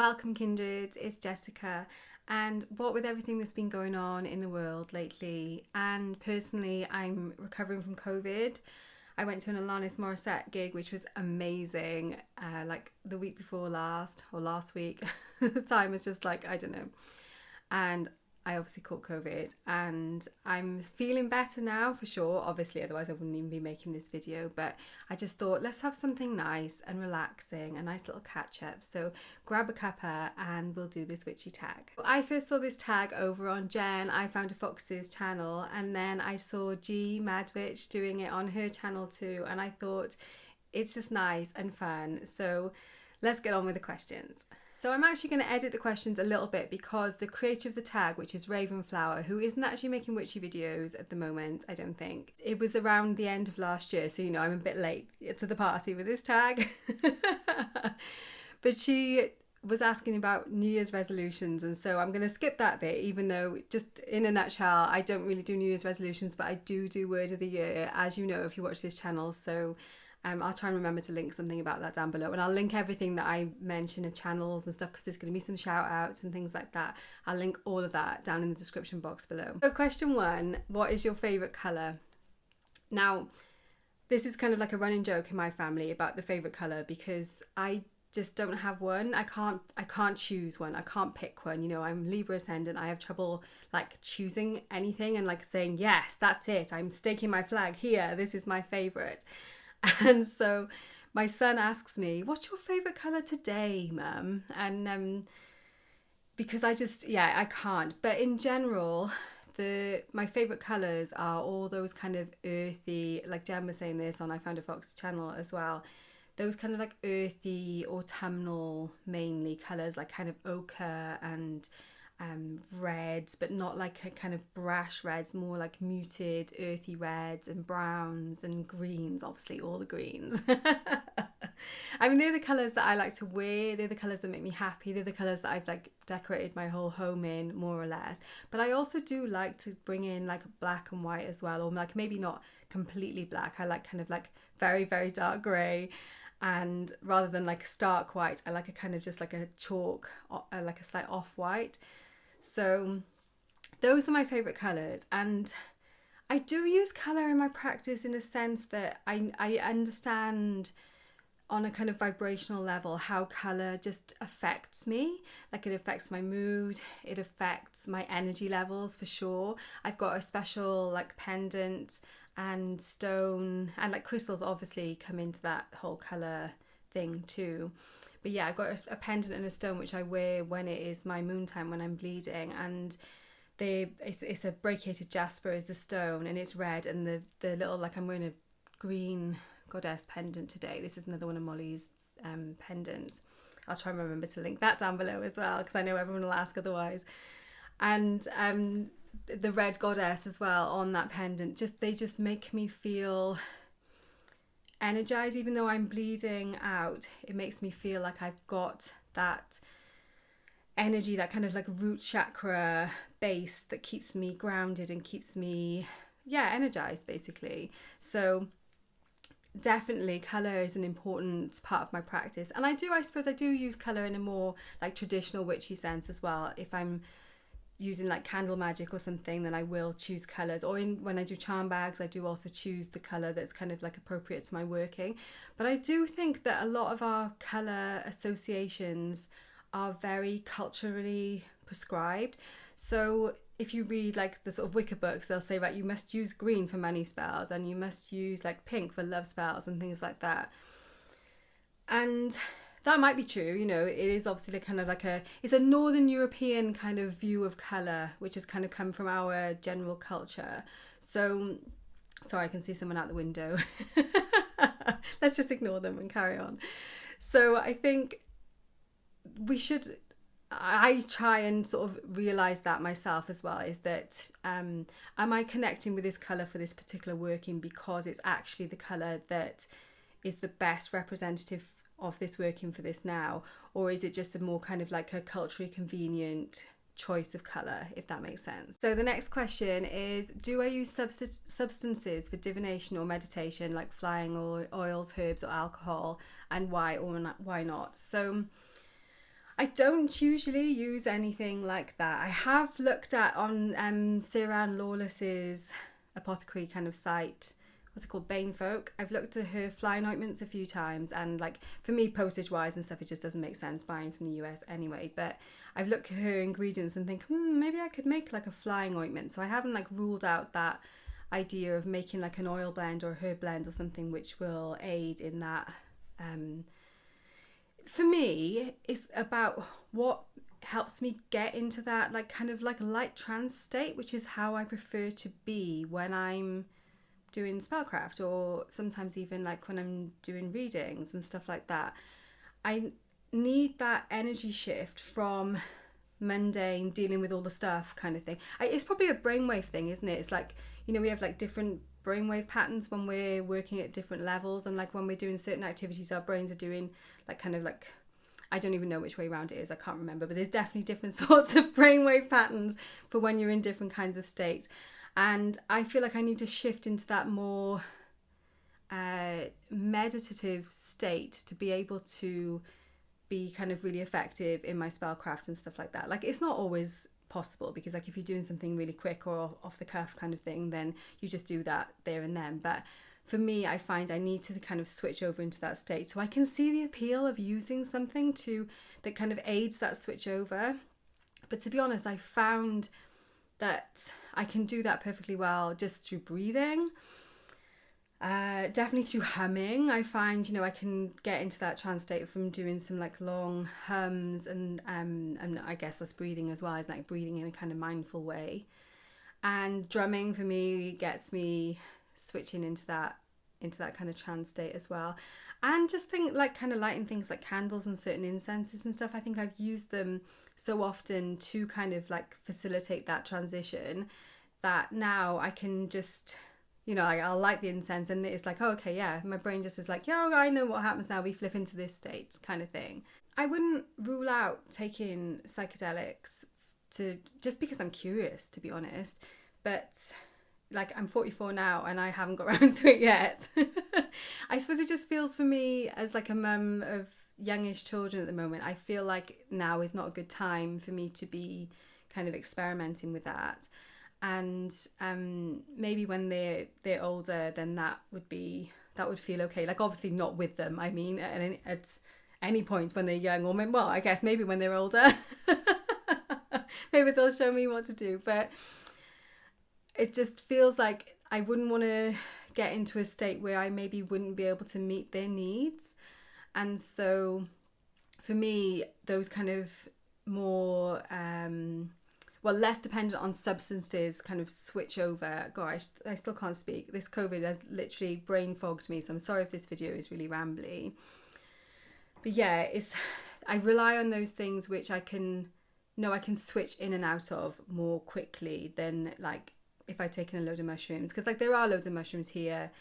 Welcome kindreds, it's Jessica, and what with everything that's been going on in the world lately, and personally I'm recovering from COVID. I went to an Alanis Morissette gig which was amazing, like the week before last, or last week. The time was just like, I don't know, and I obviously caught COVID and I'm feeling better now for sure, obviously, otherwise I wouldn't even be making this video, but I just thought let's have something nice and relaxing, a nice little catch up. So grab a cuppa and we'll do this witchy tag. I first saw this tag over on Jen, I Found a Fox's channel, and then I saw Madwitch doing it on her channel too, and I thought it's just nice and fun. So let's get on with the questions. So I'm actually going to edit the questions a little bit because the creator of the tag, which is Ravenflower, who isn't actually making witchy videos at the moment, I don't think. It was around the end of last year, so you know I'm a bit late to the party with this tag. But she was asking about New Year's resolutions, and so I'm going to skip that bit, even though, just in a nutshell, I don't really do New Year's resolutions, but I do word of the year, as you know if you watch this channel. So I'll try and remember to link something about that down below, and I'll link everything that I mention of channels and stuff, because there's going to be some shout outs and things like that. I'll link all of that down in the description box below. So question 1, what is your favourite colour? Now, this is kind of like a running joke in my family about the favourite colour, because I just don't have one. I can't choose one. I can't pick one. You know, I'm Libra ascendant. I have trouble like choosing anything and like saying, yes, that's it. I'm staking my flag here. This is my favourite. And so my son asks me, what's your favourite colour today, Mum? And because I can't. But in general, my favourite colours are all those kind of earthy, like Jen was saying this on I Found a Fox channel as well, those kind of like earthy, autumnal mainly colours, like kind of ochre and reds, but not like a kind of brash reds, more like muted earthy reds and browns and greens, obviously all the greens. I mean, they're the colours that I like to wear, they're the colours that make me happy, they're the colours that I've like decorated my whole home in, more or less. But I also do like to bring in like black and white as well, or like maybe not completely black. I like kind of like very dark grey, and rather than like stark white, I like a kind of just like a chalk, like a slight off-white. So those are my favourite colours, and I do use colour in my practice in a sense that I understand on a kind of vibrational level how colour just affects me. Like it affects my mood, it affects my energy levels for sure. I've got a special like pendant and stone, and like crystals obviously come into that whole colour thing too. But yeah, I've got a pendant and a stone which I wear when it is my moon time, when I'm bleeding, and it's a brachiated jasper is the stone, and it's red, and the little, like, I'm wearing a green goddess pendant today. This is another one of Molly's pendants. I'll try and remember to link that down below as well, because I know everyone will ask otherwise. And the red goddess as well on that pendant, they just make me feel energized. Even though I'm bleeding out, it makes me feel like I've got that energy, that kind of like root chakra base that keeps me grounded and keeps me energized basically. So definitely colour is an important part of my practice, and I suppose I do use colour in a more like traditional witchy sense as well. If I'm using like candle magic or something, then I will choose colours, or when I do charm bags, I do also choose the colour that's kind of like appropriate to my working. But I do think that a lot of our colour associations are very culturally prescribed. So if you read like the sort of Wicca books, they'll say, right, you must use green for money spells, and you must use like pink for love spells and things like that. And that might be true, you know, it is obviously kind of like it's a Northern European kind of view of colour, which has kind of come from our general culture. So, sorry, I can see someone out the window. Let's just ignore them and carry on. So I think I try and sort of realise that myself as well, is that am I connecting with this colour for this particular working because it's actually the colour that is the best representative of this working for this now, or is it just a more kind of like a culturally convenient choice of colour, if that makes sense? So the next question is, do I use substances for divination or meditation, like flying or oils, herbs or alcohol, and why or why not? So I don't usually use anything like that. I have looked at on Ciaran Lawless's apothecary kind of site, what's it called, Banefolk. I've looked at her flying ointments a few times, and like for me, postage wise and stuff, it just doesn't make sense buying from the US anyway. But I've looked at her ingredients and think, maybe I could make like a flying ointment. So I haven't like ruled out that idea of making like an oil blend or a herb blend or something which will aid in that. For me, it's about what helps me get into that like kind of like a light trance state, which is how I prefer to be when I'm doing spellcraft, or sometimes even like when I'm doing readings and stuff like that. I need that energy shift from mundane dealing with all the stuff kind of thing. It's probably a brainwave thing, isn't it? It's like, you know, we have like different brainwave patterns when we're working at different levels, and like when we're doing certain activities, our brains are doing like kind of like, I don't even know which way around it is, I can't remember, but there's definitely different sorts of brainwave patterns for when you're in different kinds of states. And I feel like I need to shift into that more meditative state to be able to be kind of really effective in my spellcraft and stuff like that. Like, it's not always possible, because like if you're doing something really quick or off the cuff kind of thing, then you just do that there and then. But for me, I find I need to kind of switch over into that state so I can see the appeal of using something that kind of aids that switch over. But to be honest, I found that I can do that perfectly well just through breathing. Definitely through humming. I find, you know, I can get into that trance state from doing some like long hums, and I guess that's breathing as well, is like breathing in a kind of mindful way. And drumming for me gets me switching into that kind of trance state as well. And just think like kind of lighting things like candles and certain incenses and stuff. I think I've used them so often to kind of like facilitate that transition, that now I can just, you know, I'll light the incense and it's like, oh, okay, yeah, my brain just is like, yeah, I know what happens now, we flip into this state kind of thing. I wouldn't rule out taking psychedelics just because I'm curious, to be honest, but like I'm 44 now and I haven't got around to it yet. I suppose it just feels for me as like a mum of youngish children at the moment, I feel like now is not a good time for me to be kind of experimenting with that. And maybe when they're older, then that would feel okay. Like obviously not with them, I mean at any point when they're young, or well, I guess maybe when they're older. Maybe they'll show me what to do. But it just feels like I wouldn't want to get into a state where I maybe wouldn't be able to meet their needs. And so for me, those kind of more less dependent on substances kind of switch over. Gosh, I still can't speak. This COVID has literally brain fogged me, so I'm sorry if this video is really rambly. But yeah, I rely on those things which I can switch in and out of more quickly than like if I'd taken a load of mushrooms. Because like there are loads of mushrooms here.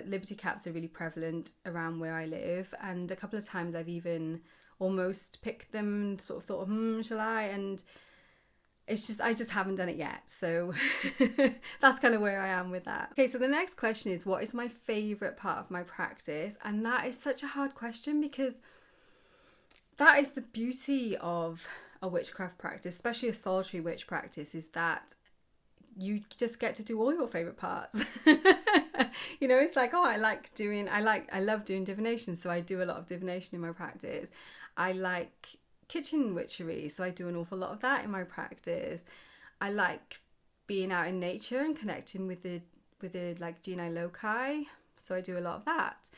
Liberty caps are really prevalent around where I live, and a couple of times I've even almost picked them and sort of thought, shall I? And it's just, I just haven't done it yet. So that's kind of where I am with that. Okay, so the next question is, what is my favourite part of my practice? And that is such a hard question, because that is the beauty of a witchcraft practice, especially a solitary witch practice, is that you just get to do all your favourite parts. You know, it's like, I love doing divination, so I do a lot of divination in my practice. I like kitchen witchery, so I do an awful lot of that in my practice. I like being out in nature and connecting with the like genii loci, so I do a lot of that.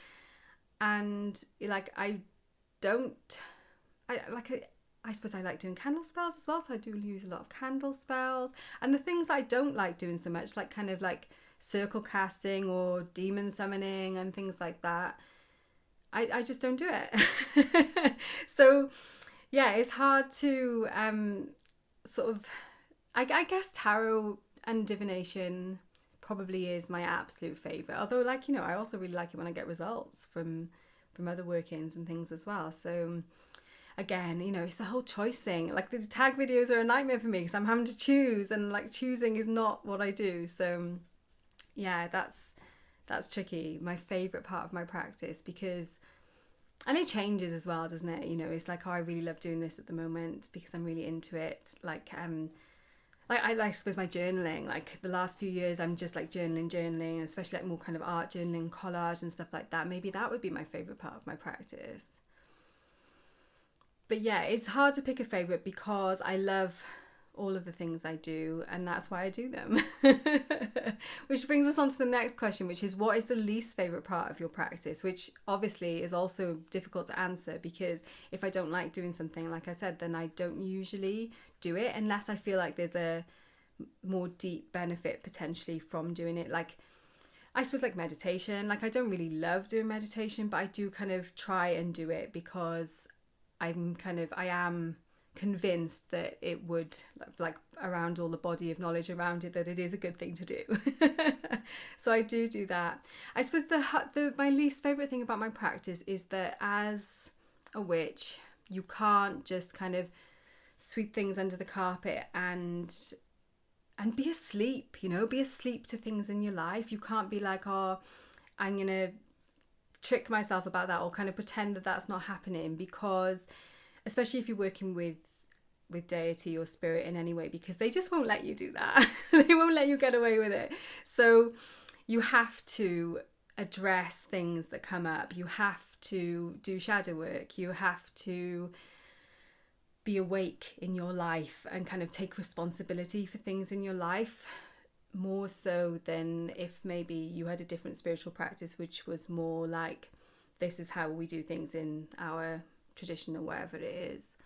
And like I suppose I like doing candle spells as well, so I do use a lot of candle spells. And the things I don't like doing so much, like kind of like circle casting or demon summoning and things like that, I just don't do it. So yeah, it's hard to sort of, I guess tarot and divination probably is my absolute favourite. Although, like, you know, I also really like it when I get results from other work-ins and things as well. So again, you know, it's the whole choice thing. Like the tag videos are a nightmare for me because I'm having to choose, and like choosing is not what I do. So yeah, that's tricky. My favourite part of my practice, because And it changes as well, doesn't it? You know, it's like, oh, I really love doing this at the moment because I'm really into it. Like I suppose my journaling, like the last few years, I'm just like journaling, especially like more kind of art journaling, collage and stuff like that. Maybe that would be my favourite part of my practice. But yeah, it's hard to pick a favourite because I love all of the things I do, and that's why I do them. Which brings us on to the next question, which is, what is the least favourite part of your practice? Which obviously is also difficult to answer, because if I don't like doing something, like I said, then I don't usually do it unless I feel like there's a more deep benefit potentially from doing it. Like, I suppose like meditation, like I don't really love doing meditation, but I do kind of try and do it because I am convinced that it would, like around all the body of knowledge around it, that it is a good thing to do. So I do that. I suppose my least favourite thing about my practice is that as a witch, you can't just kind of sweep things under the carpet and be asleep, you know, be asleep to things in your life. You can't be like, oh, I'm gonna trick myself about that, or kind of pretend that that's not happening, because especially if you're working with deity or spirit in any way, because they just won't let you do that. They won't let you get away with it. So you have to address things that come up. You have to do shadow work. You have to be awake in your life and kind of take responsibility for things in your life, more so than if maybe you had a different spiritual practice, which was more like, this is how we do things in our tradition or whatever it is.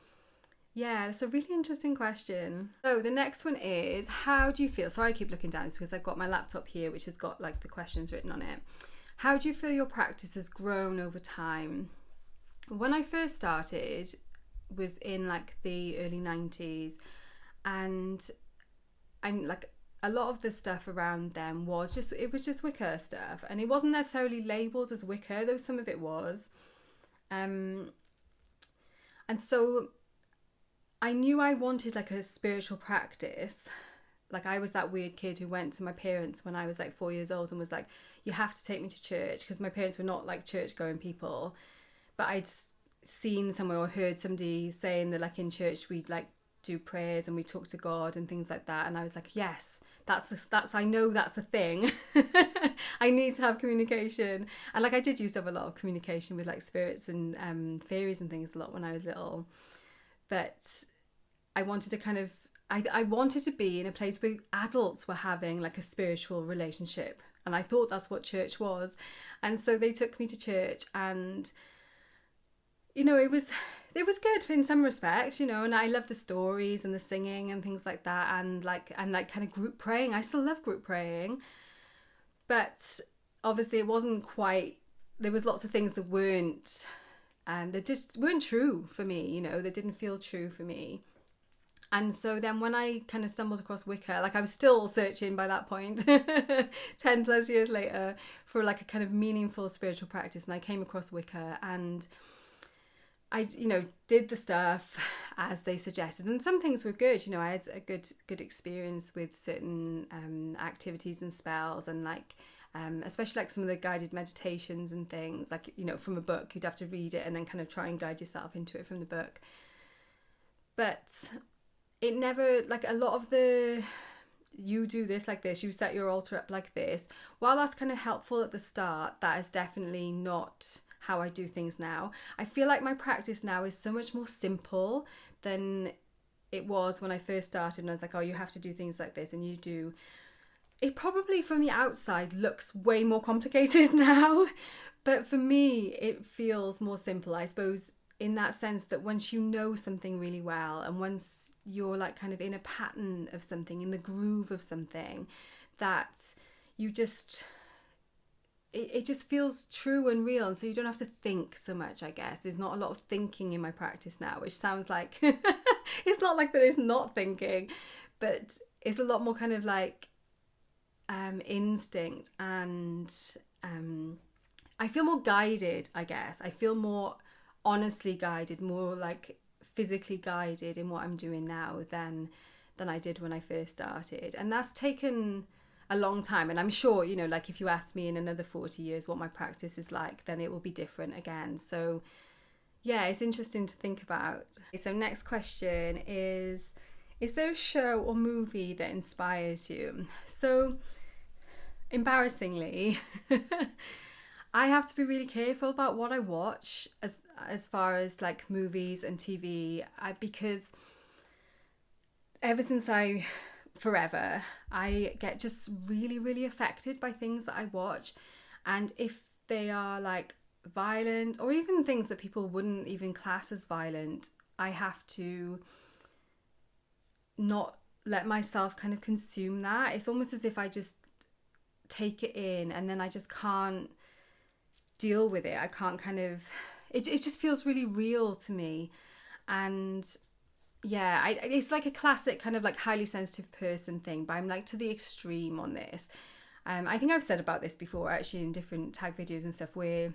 Yeah, that's a really interesting question. So the next one is, how do you feel? Sorry, I keep looking down. It's because I've got my laptop here, which has got like the questions written on it. How do you feel your practice has grown over time? When I first started was in like the early 90s, and I'm like, a lot of the stuff around them was just Wicca stuff, and it wasn't necessarily labelled as Wicca, though some of it was. And so I knew I wanted like a spiritual practice. Like, I was that weird kid who went to my parents when I was like 4 years old and was like, you have to take me to church, because my parents were not like church going people, but I'd seen somewhere or heard somebody saying that like in church we'd like do prayers and we talk to God and things like that, and I was like, yes, that's I know that's a thing. I need to have communication. And like, I did used to have a lot of communication with like spirits and fairies and things a lot when I was little, but I wanted to kind of I wanted to be in a place where adults were having like a spiritual relationship, and I thought that's what church was. And so they took me to church, and you know, it was good in some respects, you know, and I love the stories and the singing and things like that, and like kind of group praying. I still love group praying, but obviously it wasn't quite. There was lots of things that weren't, that just weren't true for me. You know, that didn't feel true for me. And so then when I kind of stumbled across Wicca, like I was still searching by that point, 10 plus years later, for like a kind of meaningful spiritual practice, and I came across Wicca, and I, you know, did the stuff as they suggested, and some things were good. You know, I had a good experience with certain activities and spells, and like especially like some of the guided meditations and things, like, you know, from a book. You'd have to read it and then kind of try and guide yourself into it from the book. But it never, like, a lot of the, you do this like this, you set your altar up like this, while that's kind of helpful at the start, that is definitely not how I do things now. I feel like my practice now is so much more simple than it was when I first started, and I was like, oh, you have to do things like this, and you do. It probably from the outside looks way more complicated now, but for me it feels more simple, I suppose, in that sense that once you know something really well, and once you're like kind of in a pattern of something, in the groove of something, that you just, it just feels true and real, and so you don't have to think so much, I guess. There's not a lot of thinking in my practice now, which sounds like it's not like that it's not thinking, but it's a lot more kind of like instinct, and I feel more guided, I guess. I feel more honestly guided, more like physically guided in what I'm doing now than I did when I first started, and that's taken a long time. And I'm sure, you know, like if you ask me in another 40 years what my practice is like, then it will be different again. So yeah, it's interesting to think about. So next question is there a show or movie that inspires you? So embarrassingly, I have to be really careful about what I watch as far as like movies and TV, because ever since forever, I get just really, really affected by things that I watch. And if they are like violent, or even things that people wouldn't even class as violent, I have to not let myself kind of consume that. It's almost as if I just take it in and then I just can't deal with it. I can't kind of, it just feels really real to me. And yeah, it's like a classic kind of like highly sensitive person thing, but I'm like to the extreme on this. I think I've said about this before actually in different tag videos and stuff, where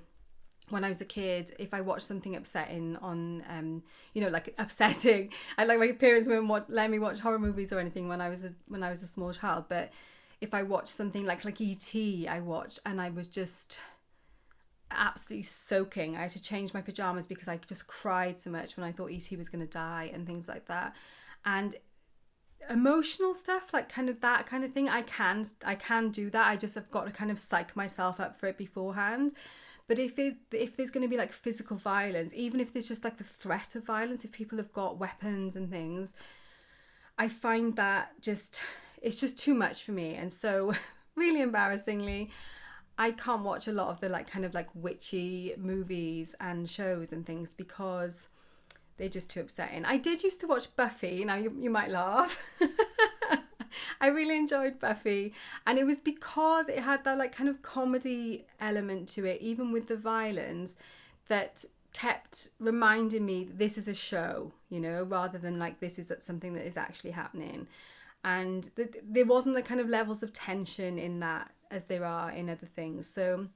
when I was a kid, if I watched something upsetting on, you know, like upsetting, I like my parents wouldn't let me watch horror movies or anything when I was a small child. But if I watched something like E.T., I watched, and I was just absolutely soaking. I had to change my pajamas because I just cried so much when I thought E.T. was going to die and things like that. And emotional stuff, like kind of that kind of thing, I can do that. I just have got to kind of psych myself up for it beforehand. But if there's going to be like physical violence, even if there's just like the threat of violence, if people have got weapons and things, I find that it's just too much for me. And so really embarrassingly, I can't watch a lot of the like kind of like witchy movies and shows and things because they're just too upsetting. I did used to watch Buffy. Now you might laugh. I really enjoyed Buffy, and it was because it had that like kind of comedy element to it, even with the violence, that kept reminding me this is a show, you know, rather than like this is something that is actually happening. And there wasn't the kind of levels of tension in that as there are in other things. So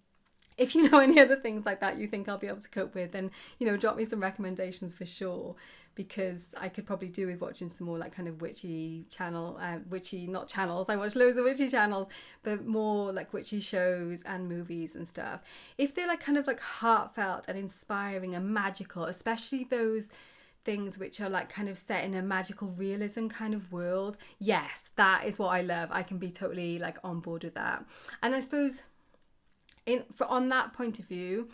if you know any other things like that you think I'll be able to cope with, then, you know, drop me some recommendations for sure, because I could probably do with watching some more like kind of witchy not channels, I watch loads of witchy channels, but more like witchy shows and movies and stuff. If they're like kind of like heartfelt and inspiring and magical, especially those things which are like kind of set in a magical realism kind of world, yes, that is what I love. I can be totally like on board with that. And I suppose on that point of view,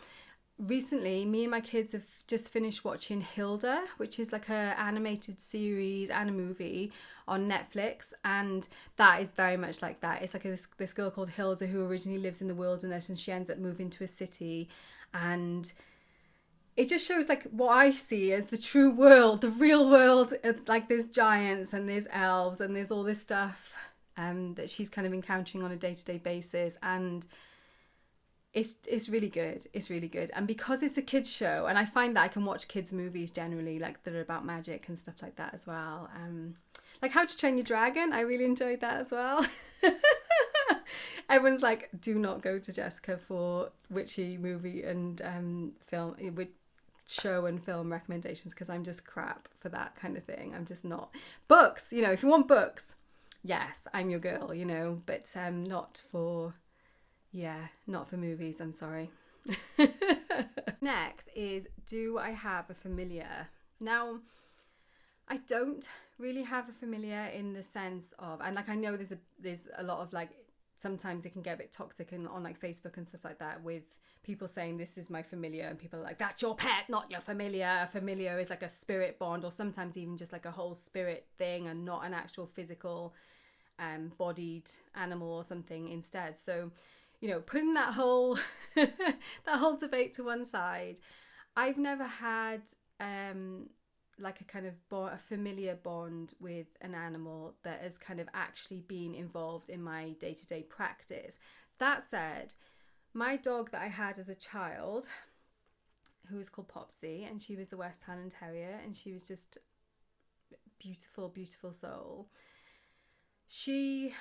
recently me and my kids have just finished watching Hilda, which is like a animated series and a movie on Netflix, and that is very much like that. It's like this girl called Hilda who originally lives in the wilderness, and she ends up moving to a city, and it just shows like what I see as the true world, the real world. Like there's giants and there's elves and there's all this stuff that she's kind of encountering on a day-to-day basis, and it's really good. It's really good. And because it's a kids show, and I find that I can watch kids movies generally, like that are about magic and stuff like that as well. Like How to Train Your Dragon, I really enjoyed that as well. Everyone's like, do not go to Jessica for witchy movie and film with show and film recommendations, because I'm just crap for that kind of thing. I'm just not. Books, you know, if you want books, yes, I'm your girl, you know, but not for movies, I'm sorry. Next is, do I have a familiar? Now, I don't really have a familiar in the sense of, and like I know there's a lot of like, sometimes it can get a bit toxic on like Facebook and stuff like that, with people saying this is my familiar, and people are like, that's your pet, not your familiar. A familiar is like a spirit bond, or sometimes even just like a whole spirit thing and not an actual physical bodied animal or something instead. So, you know, putting that whole that whole debate to one side, I've never had like a kind of a familiar bond with an animal that has kind of actually been involved in my day-to-day practice. That said, my dog that I had as a child, who was called Popsy, and she was a West Highland Terrier, and she was just beautiful, beautiful soul. She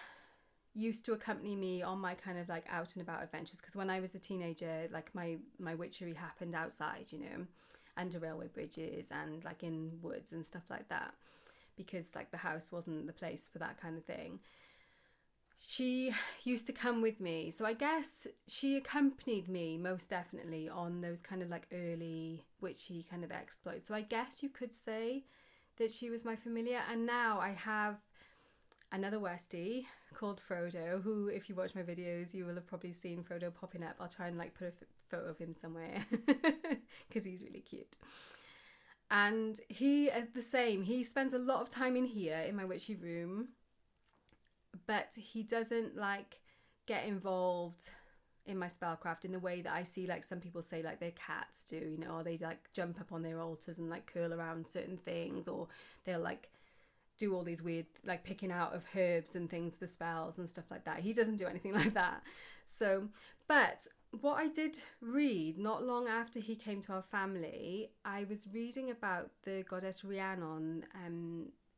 used to accompany me on my kind of like out and about adventures, because when I was a teenager, like my witchery happened outside, you know, under railway bridges and like in woods and stuff like that, because like the house wasn't the place for that kind of thing. she used to come with me. So I guess she accompanied me most definitely on those kind of like early witchy kind of exploits. So I guess you could say that she was my familiar. And now I have another Westie called Frodo, who, if you watch my videos, you will have probably seen Frodo popping up. I'll try and like put a photo of him somewhere because he's really cute. And he the same. He spends a lot of time in here in my witchy room, but he doesn't like get involved in my spellcraft in the way that I see like some people say like their cats do, you know, or they like jump up on their altars and like curl around certain things, or they'll like do all these weird like picking out of herbs and things for spells and stuff like that. He doesn't do anything like that. So, but what I did read not long after he came to our family, I was reading about the goddess Rhiannon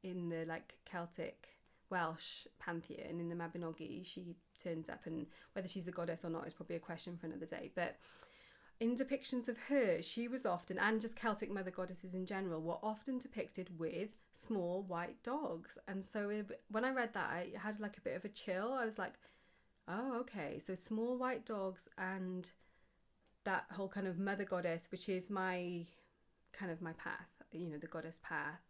in the like Celtic Welsh pantheon in the Mabinogi. She turns up, and whether she's a goddess or not is probably a question for another day. But in depictions of her, she was often, and just Celtic mother goddesses in general, were often depicted with small white dogs. And so when I read that, I had like a bit of a chill. I was like, oh, okay, so small white dogs and that whole kind of mother goddess, which is my kind of my path, you know, the goddess path.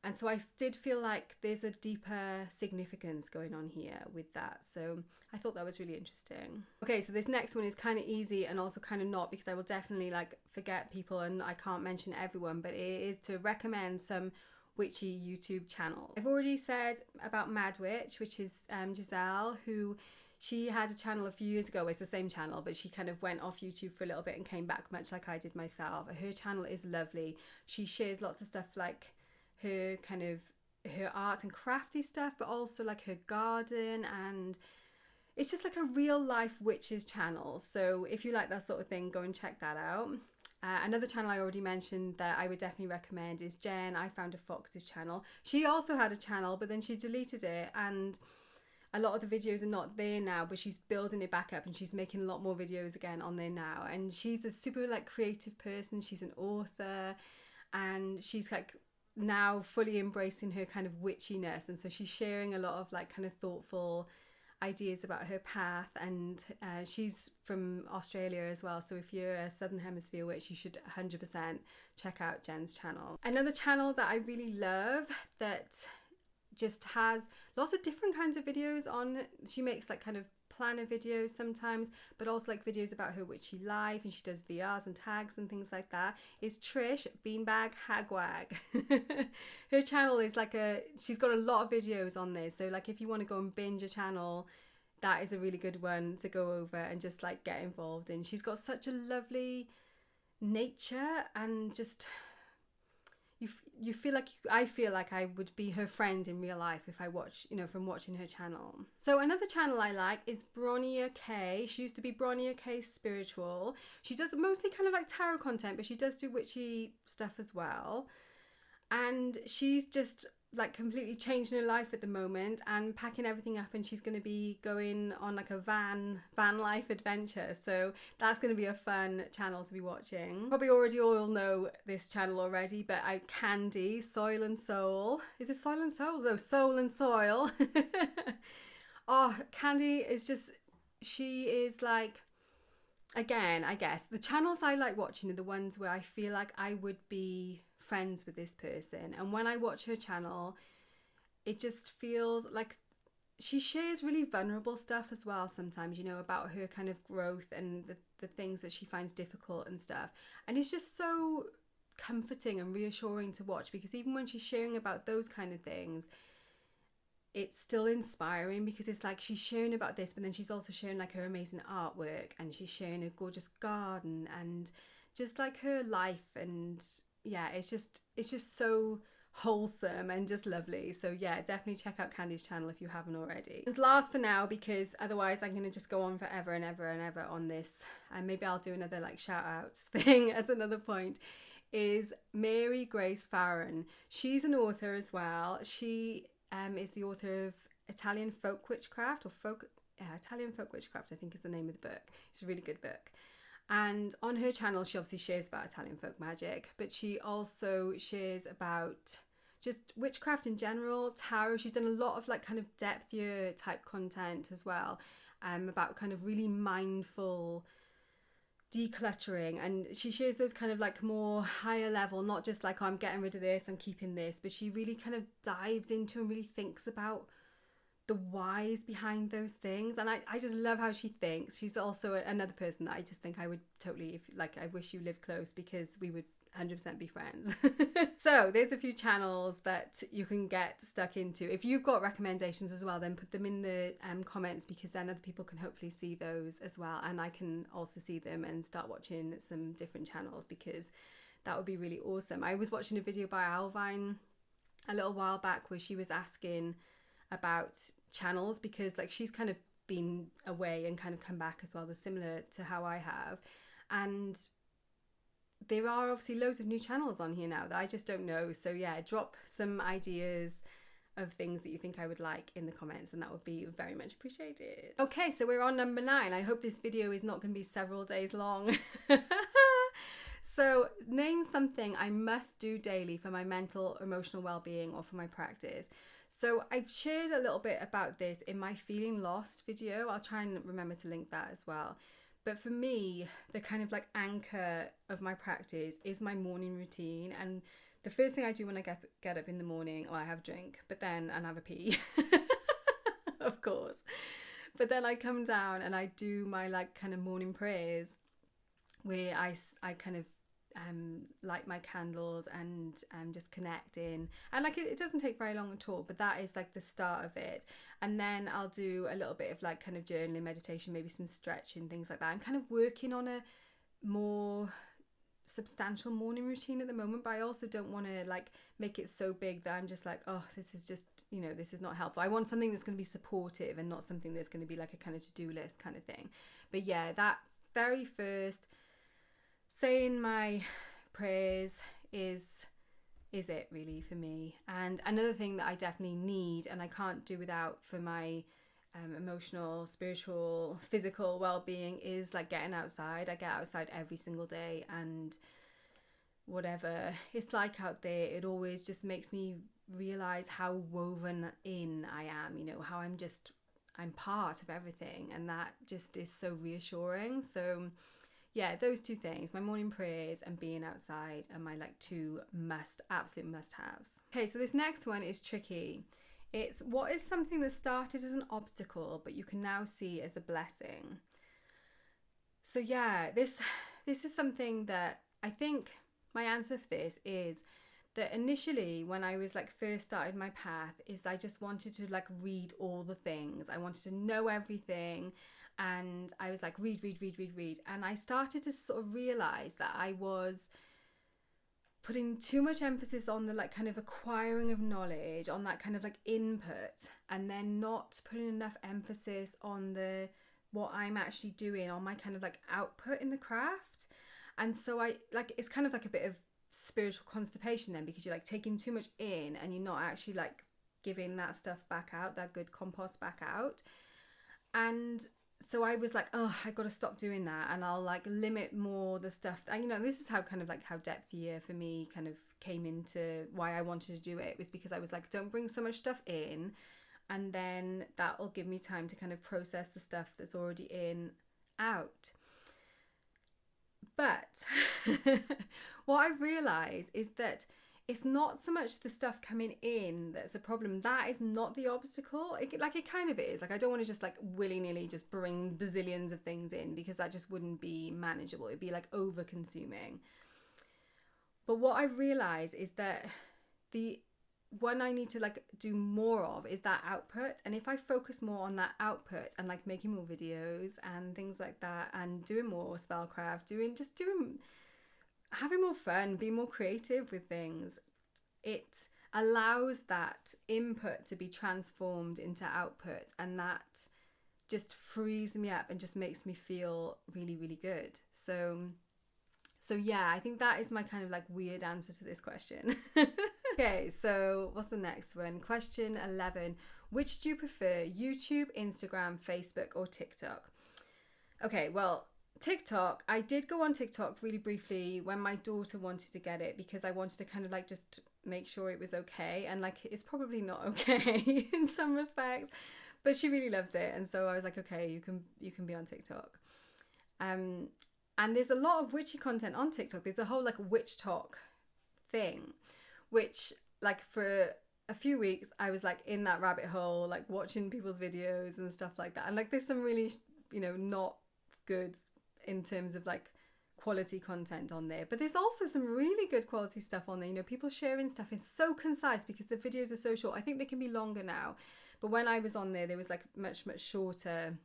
And so I did feel like there's a deeper significance going on here with that. So I thought that was really interesting. Okay, so this next one is kind of easy and also kind of not, because I will definitely like forget people and I can't mention everyone, but it is to recommend some witchy YouTube channels. I've already said about Madwitch, which is Giselle, who she had a channel a few years ago. It's the same channel, but she kind of went off YouTube for a little bit and came back, much like I did myself. Her channel is lovely. She shares lots of stuff like her kind of her art and crafty stuff, but also like her garden, and it's just like a real life witches channel. So if you like that sort of thing, go and check that out. Another channel I already mentioned that I would definitely recommend is Jen, I Found a Fox's channel. She also had a channel, but then she deleted it, and a lot of the videos are not there now, but she's building it back up and she's making a lot more videos again on there now. And she's a super like creative person. She's an author, and she's like now fully embracing her kind of witchiness, and so she's sharing a lot of like kind of thoughtful ideas about her path. And she's from Australia as well, so if you're a Southern Hemisphere witch, you should 100% check out Jen's channel. Another channel that I really love that just has lots of different kinds of videos on, she makes like kind of planner videos sometimes, but also like videos about her witchy life, and she does VRs and tags and things like that, is Trish Beanbag Hagwag. Her channel is like she's got a lot of videos on there, so like if you want to go and binge a channel, that is a really good one to go over and just like get involved in. She's got such a lovely nature, and just you feel like I feel like I would be her friend in real life if I watch, you know, from watching her channel. So another channel I like is Bronia K. She used to be Bronia K Spiritual. She does mostly kind of like tarot content, but she does do witchy stuff as well. And she's just like completely changing her life at the moment and packing everything up, and she's going to be going on like a van life adventure. So that's going to be a fun channel to be watching. Probably already all know this channel already, but Candy Soil and Soul. Is it Soil and Soul? No, Soul and Soil. Oh, Candy is just, she is like, again, I guess the channels I like watching are the ones where I feel like I would be friends with this person, and when I watch her channel, it just feels like she shares really vulnerable stuff as well sometimes, you know, about her kind of growth and the things that she finds difficult and stuff, and it's just so comforting and reassuring to watch, because even when she's sharing about those kind of things, it's still inspiring, because it's like she's sharing about this, but then she's also sharing like her amazing artwork, and she's sharing a gorgeous garden and just like her life, and yeah, it's just so wholesome and just lovely. So yeah, definitely check out Candy's channel if you haven't already. And last for now, because otherwise I'm gonna just go on forever and ever and ever on this, and maybe I'll do another like shout outs thing at another point, is Mary Grace Farron. She's an author as well. She is the author of Italian Folk Witchcraft, or Italian Folk Witchcraft, I think is the name of the book. It's a really good book. And on her channel, she obviously shares about Italian folk magic, but she also shares about just witchcraft in general, tarot. She's done a lot of like kind of depthier type content as well, about kind of really mindful decluttering, and she shares those kind of like more higher level, not just like, oh, I'm getting rid of this, I'm keeping this, but she really kind of dives into and really thinks about the whys behind those things. And I just love how she thinks. She's also another person that I just think I would totally, if like, I wish you lived close, because we would 100% be friends. So there's a few channels that you can get stuck into. If you've got recommendations as well, then put them in the comments, because then other people can hopefully see those as well, and I can also see them and start watching some different channels, because that would be really awesome. I was watching a video by Owlvine a little while back where she was asking about channels, because like she's kind of been away and kind of come back as well, that's similar to how I have, and there are obviously loads of new channels on here now that I just don't know. So yeah, drop some ideas of things that you think I would like in the comments, and that would be very much appreciated. Okay, so we're on number 9. I hope this video is not going to be several days long. So name something I must do daily for my mental, emotional well-being or for my practice. So I've shared a little bit about this in my Feeling Lost video. I'll try and remember to link that as well. But for me, the kind of like anchor of my practice is my morning routine. And the first thing I do when I get up in the morning, well, I have a drink, but then and have a pee, of course. But then I come down and I do my like kind of morning prayers, where I kind of light my candles and just connect in, and like it doesn't take very long at all, but that is like the start of it. And then I'll do a little bit of like kind of journaling, meditation, maybe some stretching, things like that. I'm kind of working on a more substantial morning routine at the moment, but I also don't want to like make it so big that I'm just like, oh, this is just, you know, this is not helpful. I want something that's going to be supportive and not something that's going to be like a kind of to-do list kind of thing. But yeah, that very first saying my prayers is it really for me. And another thing that I definitely need and I can't do without for my emotional, spiritual, physical well-being is like getting outside. I get outside every single day, and whatever it's like out there, it always just makes me realize how woven in I am, you know, how I'm part of everything, and that just is so reassuring. So yeah, those two things, my morning prayers and being outside, are my like two absolute must-haves. Okay, so this next one is tricky. It's what is something that started as an obstacle but you can now see as a blessing. So yeah, this is something that I think my answer for this is that initially when I was like first started my path is I just wanted to like read all the things. I wanted to know everything. And I was like, read. And I started to sort of realize that I was putting too much emphasis on the like kind of acquiring of knowledge, on that kind of like input, and then not putting enough emphasis on the what I'm actually doing, on my kind of like output in the craft. And so I like, it's kind of like a bit of spiritual constipation then, because you're like taking too much in and you're not actually like giving that stuff back out, that good compost back out. And so I was like, oh, I got to stop doing that, and I'll like limit more the stuff. And you know, this is how kind of like how depthier for me kind of came into why I wanted to do it, was because I was like, don't bring so much stuff in, and then that will give me time to kind of process the stuff that's already in out. But what I've realized is that it's not so much the stuff coming in that's a problem. That is not the obstacle. It kind of is. Like, I don't want to just like willy-nilly just bring bazillions of things in, because that just wouldn't be manageable. It'd be like over consuming. But what I've realized is that the one I need to like do more of is that output. And if I focus more on that output and like making more videos and things like that, and doing more spellcraft, having more fun, being more creative with things, it allows that input to be transformed into output, and that just frees me up and just makes me feel really, really good. So yeah, I think that is my kind of like weird answer to this question. Okay, so what's the next one? Question 11. Which do you prefer, YouTube, Instagram, Facebook, or TikTok? Okay, well, TikTok, I did go on TikTok really briefly when my daughter wanted to get it, because I wanted to kind of like just make sure it was okay, and like it's probably not okay in some respects, but she really loves it, and so I was like, okay, you can be on TikTok. And there's a lot of witchy content on TikTok. There's a whole like witch talk thing, which like for a few weeks I was like in that rabbit hole, like watching people's videos and stuff like that, and like there's some really, you know, not good in terms of like quality content on there, but there's also some really good quality stuff on there. You know, people sharing stuff is so concise because the videos are so short. I think they can be longer now, but when I was on there was like much shorter.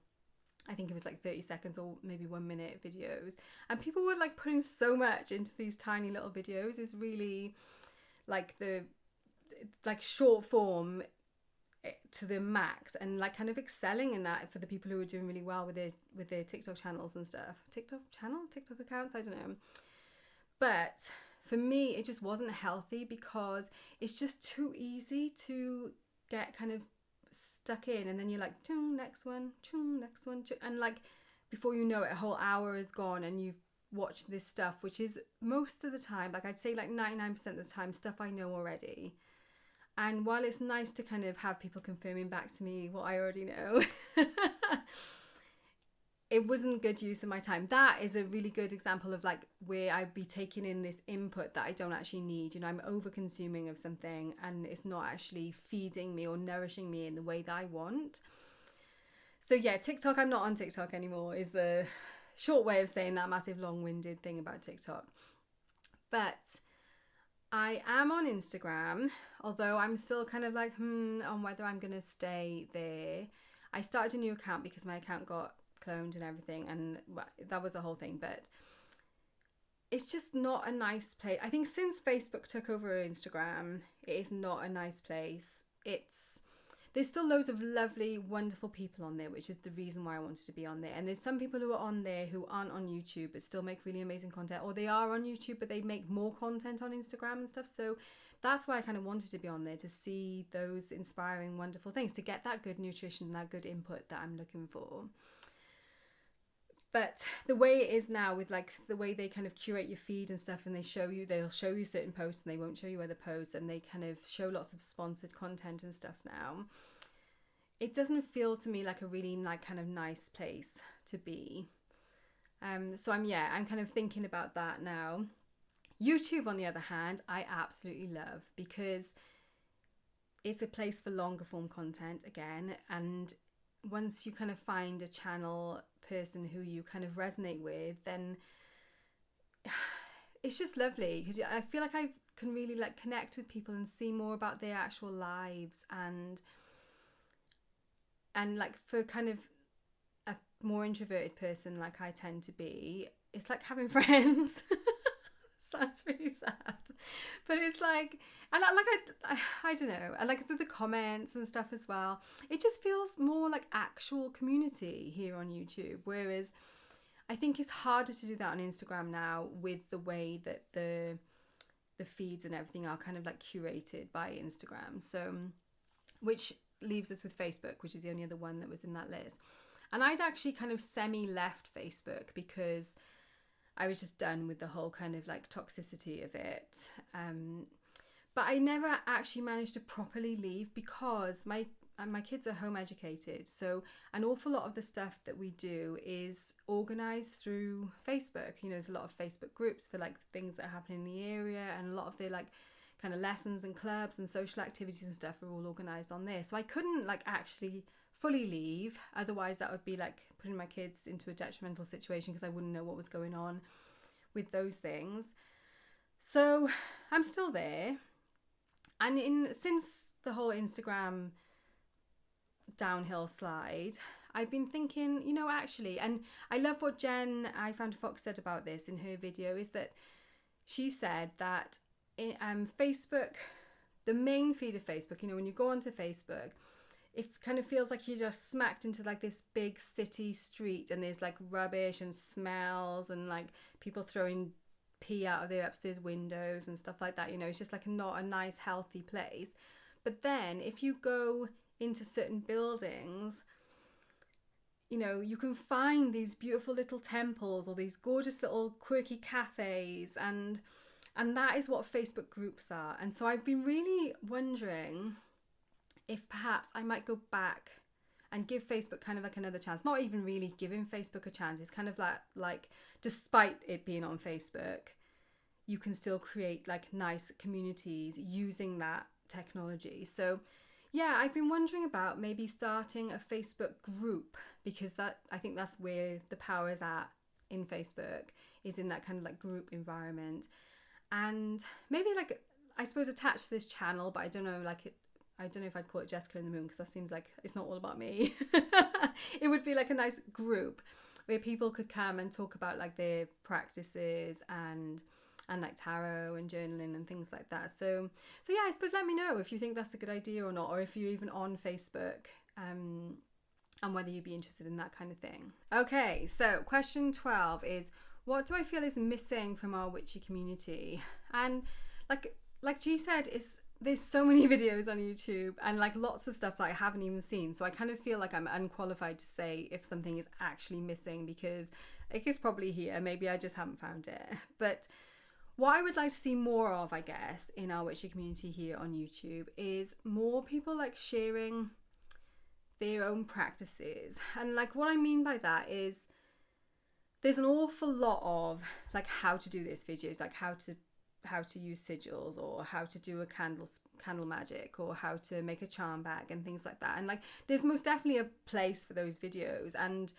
I think it was like 30 seconds or maybe 1 minute videos, and people were like putting so much into these tiny little videos. Is really like the like short form to the max, and like kind of excelling in that for the people who are doing really well with their TikTok channels and stuff. TikTok accounts, I don't know. But for me, it just wasn't healthy because it's just too easy to get kind of stuck in, and then you're like, chung, next one, and like before you know it, a whole hour is gone and you've watched this stuff, which is most of the time, like I'd say like 99% of the time, stuff I know already. And while it's nice to kind of have people confirming back to me what I already know, it wasn't good use of my time. That is a really good example of like where I'd be taking in this input that I don't actually need. You know, I'm over consuming of something and it's not actually feeding me or nourishing me in the way that I want. So yeah, TikTok, I'm not on TikTok anymore is the short way of saying that massive long-winded thing about TikTok. But I am on Instagram, although I'm still kind of like on whether I'm going to stay there. I started a new account because my account got cloned and everything, and well, that was a whole thing, but it's just not a nice place. I think since Facebook took over Instagram, it is not a nice place. There's still loads of lovely, wonderful people on there, which is the reason why I wanted to be on there. And there's some people who are on there who aren't on YouTube but still make really amazing content, or they are on YouTube but they make more content on Instagram and stuff. So that's why I kind of wanted to be on there, to see those inspiring, wonderful things, to get that good nutrition, that good input that I'm looking for. But the way it is now, with like the way they kind of curate your feed and stuff, and they'll show you certain posts and they won't show you other posts, and they kind of show lots of sponsored content and stuff now, it doesn't feel to me like a really like kind of nice place to be. So I'm kind of thinking about that now. YouTube, on the other hand, I absolutely love, because it's a place for longer form content again, and once you kind of find a channel person who you kind of resonate with, then it's just lovely, because I feel like I can really like connect with people and see more about their actual lives, and like for kind of a more introverted person like I tend to be, it's like having friends. Sounds really sad, but it's like, and I don't know, I like the comments and stuff as well. It just feels more like actual community here on YouTube, whereas I think it's harder to do that on Instagram now, with the way that the feeds and everything are kind of like curated by Instagram. So, which leaves us with Facebook, which is the only other one that was in that list. And I'd actually kind of semi-left Facebook because I was just done with the whole kind of like toxicity of it. But I never actually managed to properly leave, because my kids are home educated. So an awful lot of the stuff that we do is organised through Facebook. You know, there's a lot of Facebook groups for like things that happen in the area, and a lot of the like kind of lessons and clubs and social activities and stuff are all organised on there. So I couldn't like actually fully leave, otherwise that would be like putting my kids into a detrimental situation, because I wouldn't know what was going on with those things. So I'm still there, and since the whole Instagram downhill slide, I've been thinking, you know, actually, and I love what Jen I Found Fox said about this in her video, is that she said that Facebook, the main feed of Facebook, you know, when you go onto Facebook, it kind of feels like you're just smacked into like this big city street, and there's like rubbish and smells and like people throwing pee out of their upstairs windows and stuff like that. You know, it's just like not a nice, healthy place. But then if you go into certain buildings, you know, you can find these beautiful little temples or these gorgeous little quirky cafes, and that is what Facebook groups are. And so I've been really wondering if perhaps I might go back and give Facebook kind of like another chance. Not even really giving Facebook a chance. It's kind of like despite it being on Facebook, you can still create like nice communities using that technology. So yeah, I've been wondering about maybe starting a Facebook group, because I think that's where the power is at in Facebook, is in that kind of like group environment. And maybe like, I suppose attach to this channel, but I don't know, like I don't know if I'd call it Jessica in the Moon, because that seems like it's not all about me. It would be like a nice group where people could come and talk about like their practices and like tarot and journaling and things like that. So yeah, I suppose let me know if you think that's a good idea or not, or if you're even on Facebook, and whether you'd be interested in that kind of thing. Okay, so question 12 is, what do I feel is missing from our witchy community? And like G said, there's so many videos on YouTube and like lots of stuff that I haven't even seen. So I kind of feel like I'm unqualified to say if something is actually missing, because it is probably here. Maybe I just haven't found it. But what I would like to see more of, I guess, in our witchy community here on YouTube is more people like sharing their own practices. And like what I mean by that is there's an awful lot of like how to do this videos, like how to use sigils, or how to do a candle magic, or how to make a charm bag and things like that. And like there's most definitely a place for those videos, and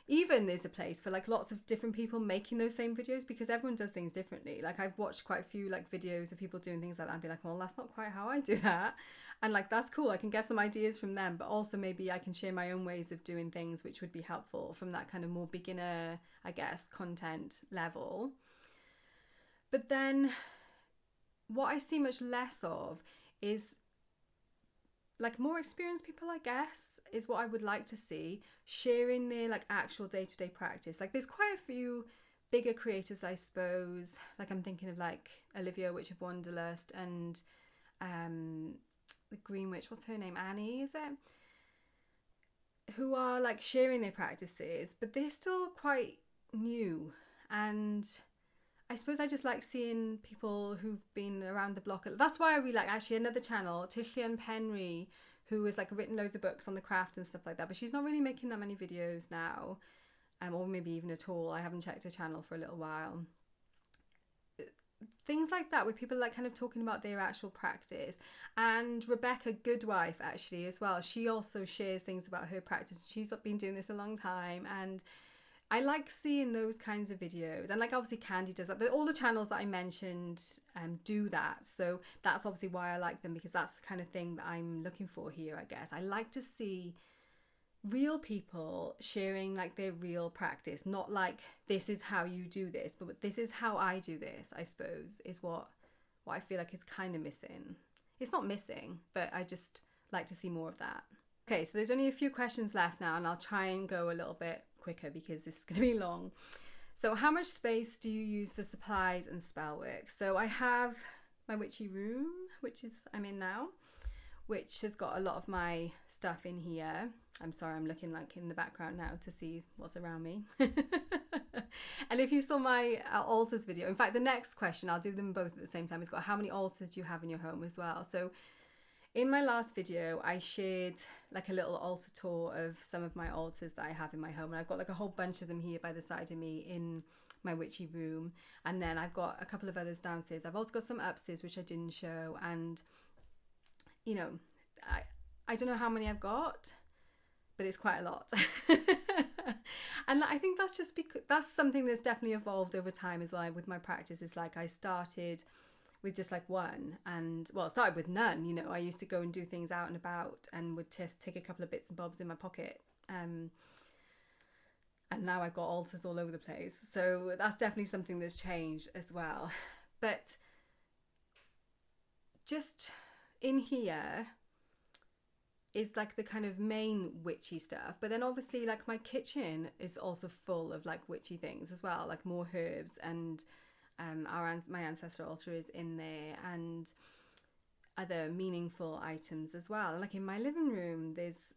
even there's a place for like lots of different people making those same videos, because everyone does things differently. Like I've watched quite a few like videos of people doing things like that and be like, well, that's not quite how I do that. And like that's cool, I can get some ideas from them, but also maybe I can share my own ways of doing things which would be helpful from that kind of more beginner, I guess, content level. But then what I see much less of is like more experienced people, I guess, is what I would like to see, sharing their like actual day-to-day practice. Like there's quite a few bigger creators, I suppose. Like I'm thinking of like Olivia, Witch of Wonderlust, and the Green Witch, what's her name? Annie, is it? Who are like sharing their practices, but they're still quite new. And I suppose I just like seeing people who've been around the block. That's why I really like actually another channel, Tylluan Penry, who has like written loads of books on the craft and stuff like that, but she's not really making that many videos now, or maybe even at all. I haven't checked her channel for a little while. Things like that, where people like kind of talking about their actual practice. And Rebecca Guidwife actually as well, she also shares things about her practice. She's been doing this a long time, and I like seeing those kinds of videos. And like obviously Candy does that, but all the channels that I mentioned do that. So that's obviously why I like them, because that's the kind of thing that I'm looking for here, I guess. I like to see real people sharing like their real practice, not like this is how you do this, but this is how I do this, I suppose, is what I feel like is kind of missing. It's not missing, but I just like to see more of that. Okay, so there's only a few questions left now, and I'll try and go a little bit quicker because this is going to be long. So how much space do you use for supplies and spell work? So I have my witchy room, which is I'm in now, which has got a lot of my stuff in here. I'm sorry, I'm looking like in the background now to see what's around me. And if you saw my altars video, in fact the next question, I'll do them both at the same time, it's got how many altars do you have in your home as well. So in my last video, I shared like a little altar tour of some of my altars that I have in my home. And I've got like a whole bunch of them here by the side of me in my witchy room. And then I've got a couple of others downstairs. I've also got some upstairs, which I didn't show. And, you know, I don't know how many I've got, but it's quite a lot. And I think that's just because that's something that's definitely evolved over time as well with my practice. It's like I started with just like one, and well, it started with none. You know, I used to go and do things out and about and would just take a couple of bits and bobs in my pocket, and now I've got altars all over the place. So that's definitely something that's changed as well. But just in here is like the kind of main witchy stuff, but then obviously like my kitchen is also full of like witchy things as well, like more herbs, and my ancestor altar is in there, and other meaningful items as well. Like in my living room, there's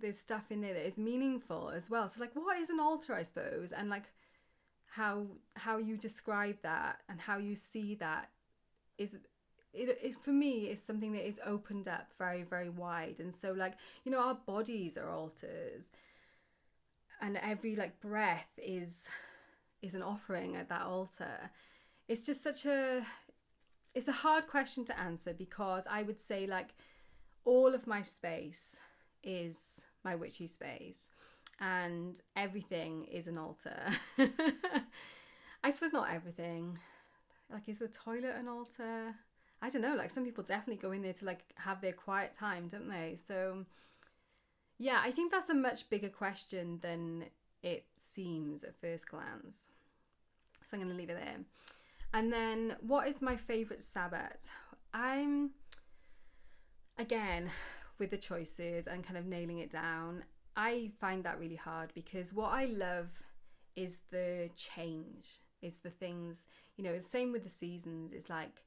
there's stuff in there that is meaningful as well. So like, what is an altar, I suppose, and like how you describe that and how you see that is for me is something that is opened up very, very wide. And so like, you know, our bodies are altars, and every like breath is an offering at that altar. It's just it's a hard question to answer, because I would say like all of my space is my witchy space, and everything is an altar. I suppose not everything. Like, is the toilet an altar? I don't know, like some people definitely go in there to like have their quiet time, don't they? So yeah, I think that's a much bigger question than it seems at first glance. So I'm going to leave it there. And then, what is my favourite Sabbat? I'm, again, with the choices and kind of nailing it down, I find that really hard, because what I love is the change, is the things, you know, it's the same with the seasons. It's like,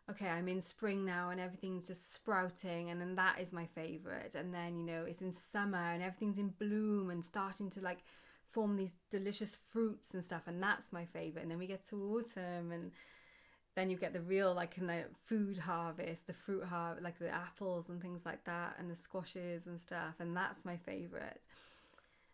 okay, I'm in spring now and everything's just sprouting, and then that is my favourite. And then, you know, it's in summer and everything's in bloom and starting to like form these delicious fruits and stuff, and that's my favourite. And then we get to autumn, and then you get the real like kind of food harvest, the fruit harvest, like the apples and things like that, and the squashes and stuff, and that's my favourite.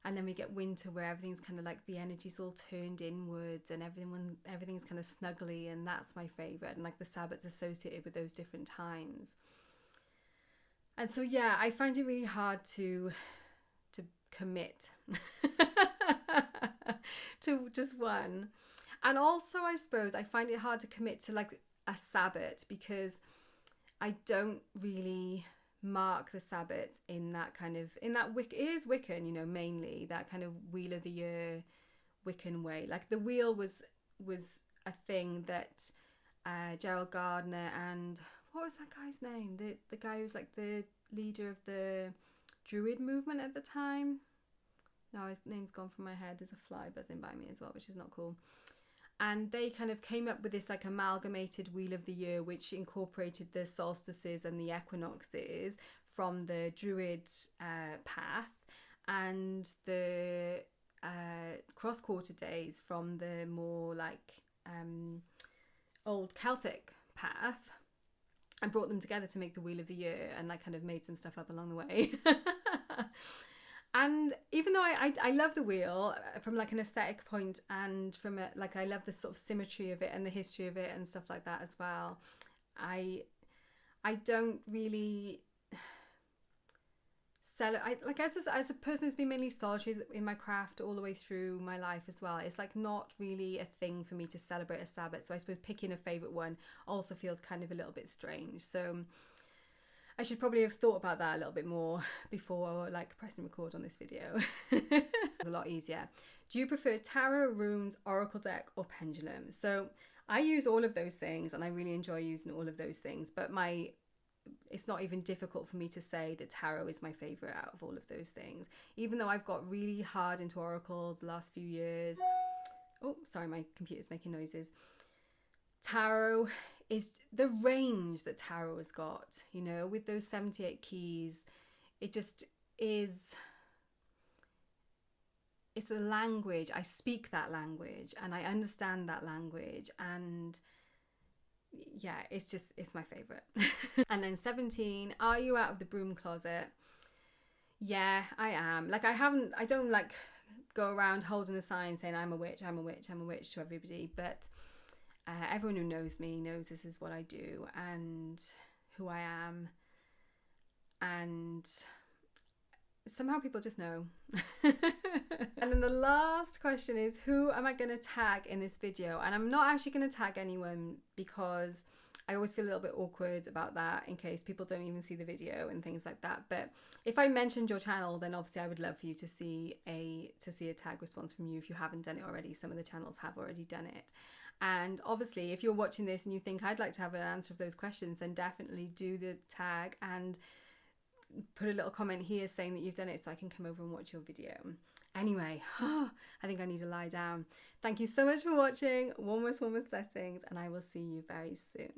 And then we get winter, where everything's kind of like the energy's all turned inwards and everything's kind of snuggly, and that's my favourite. And like the Sabbat's associated with those different times. And so yeah, I find it really hard to commit to just one. And also, I suppose I find it hard to commit to like a Sabbat, because I don't really mark the Sabbats in that kind of, it is Wiccan, you know, mainly that kind of wheel of the year Wiccan way. Like the wheel was a thing that Gerald Gardner and, what was that guy's name? The guy who was like the leader of the Druid movement at the time. Now his name's gone from my head. There's a fly buzzing by me as well, which is not cool. And they kind of came up with this like amalgamated wheel of the year, which incorporated the solstices and the equinoxes from the Druid path, and the cross quarter days from the more like old Celtic path, and brought them together to make the wheel of the year, and like kind of made some stuff up along the way. And even though I love the wheel from like an aesthetic point, and from a, like I love the sort of symmetry of it and the history of it and stuff like that as well, I don't really like as a person who's been mainly solitary in my craft all the way through my life as well, it's like not really a thing for me to celebrate a Sabbath. So I suppose picking a favourite one also feels kind of a little bit strange. So I should probably have thought about that a little bit more before like pressing record on this video. It's a lot easier. Do you prefer tarot, runes, oracle deck, or pendulum? So I use all of those things, and I really enjoy using all of those things, but it's not even difficult for me to say that tarot is my favourite out of all of those things, even though I've got really hard into oracle the last few years. Oh, sorry, my computer's making noises. Tarot is the range that tarot has got, you know, with those 78 keys. It just is, it's the language. I speak that language and I understand that language, and yeah, it's my favorite. And then 17, are you out of the broom closet? Yeah, I am. Like I don't like go around holding a sign saying I'm a witch, I'm a witch, I'm a witch to everybody, but everyone who knows me knows this is what I do and who I am, and somehow people just know. And then the last question is, who am I going to tag in this video? And I'm not actually going to tag anyone, because I always feel a little bit awkward about that in case people don't even see the video and things like that. But if I mentioned your channel, then obviously I would love for you to see a tag response from you if you haven't done it already. Some of the channels have already done it. And obviously if you're watching this and you think I'd like to have an answer of those questions, then definitely do the tag and put a little comment here saying that you've done it so I can come over and watch your video. Anyway, I think I need to lie down. Thank you so much for watching. Warmest blessings, and I will see you very soon.